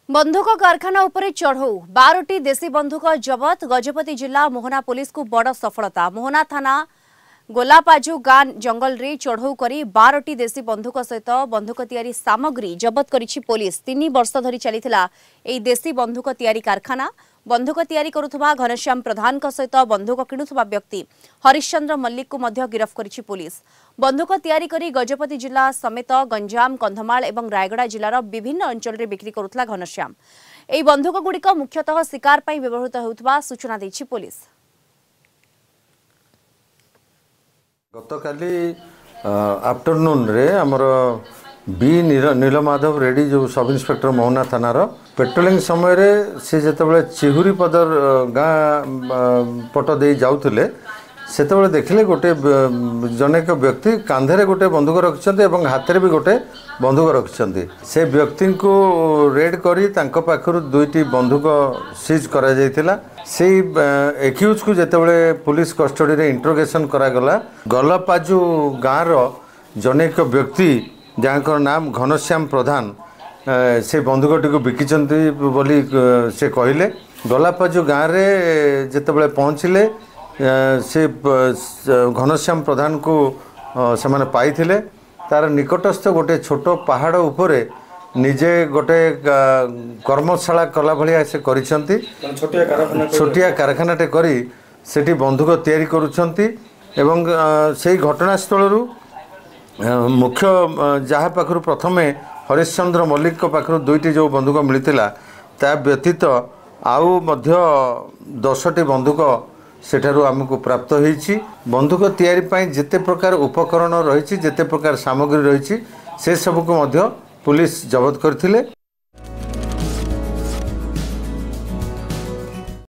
बंधुक कारखाना उपरे चढ़ऊ 12टी देशी बंधुक जबत। गजपति जिला मोहना पुलिस को बड़ सफलता। मोहना थाना गोलापाजु गां जंगल रे चढ़ऊ करी 12टी देशी बंधुक सहित बंधुक तैयारी सामग्री जबत करिछि पुलिस। 3 वर्ष धरी चलीथिला एई देशी बंधुक तैयारी कारखाना। बंधुक तैयारी करुथबा घनश्याम प्रधान सहित बंधुक किणुथबा व्यक्ति हरिश्चंद्र मल्लिक को मध्य गिरफ करिछि पुलिस। बंधुक तैयारी करी गजपति जिला समेत गंजाम कंधमाल एवं रायगड़ा जिलार विभिन्न अंचल रे बिक्री करुथला घनश्याम। एई बंधुक गुड़िक मुख्यतः शिकार पई व्यवहृत हेउथबा सूचना दैछि पुलिस। गतकाली आफ्टरनून रे हमर बी नीलमाधव रेड्डी जो सब इन्स्पेक्टर मोहना थानार पेट्रोलिंग समय रे से जेतबेले चिहुरी पदर गाँ पट दे जाउथले सेतबेले देखले गोटे जनेक व्यक्ति कांधरे गोटे बंदूक रखिछन्ते एवं हाथ भी गोटे बंदूक रखिछन्ते। से व्यक्ति को रेड करी तांको पाखरु दुईटी बंदूक सीज करा जायतिला। से एक्यूज को जेतबेले पुलिस कस्टडी रे इंट्रोगेशन करा गला गलपाजु गाँव रो जनेक व्यक्ति जहाँकर नाम घनश्याम प्रधान से बंदूकटी को बिकिचंती बोली से कहले। गलापाजु गाँव रे जेतबेले पहुँचले से घनश्याम प्रधान को से माने पाइथिले। तार निकटस्थ गोटे छोट पहाड़ उपरे निजे गोटे कर्मशाला कला भलिया से करिसंती। छोटिया कारखानाटे करी सेठी बंदूक तैयारी करुछंती एवं सेही घटनास्थल मुख्य जहाँ पाखरु प्रथमे हरिश्चंद्र मल्लिक को पाखरु दुईटी जो बंदूक मिलता ता व्यतीत आउ मध्य 10टी बंदूक सेठारु आमको प्राप्त होईछि। बंदूक तैयारी पई जेते प्रकार उपकरण रही जेते प्रकार सामग्री रही से सबको मध्य पुलिस जबत करथिले।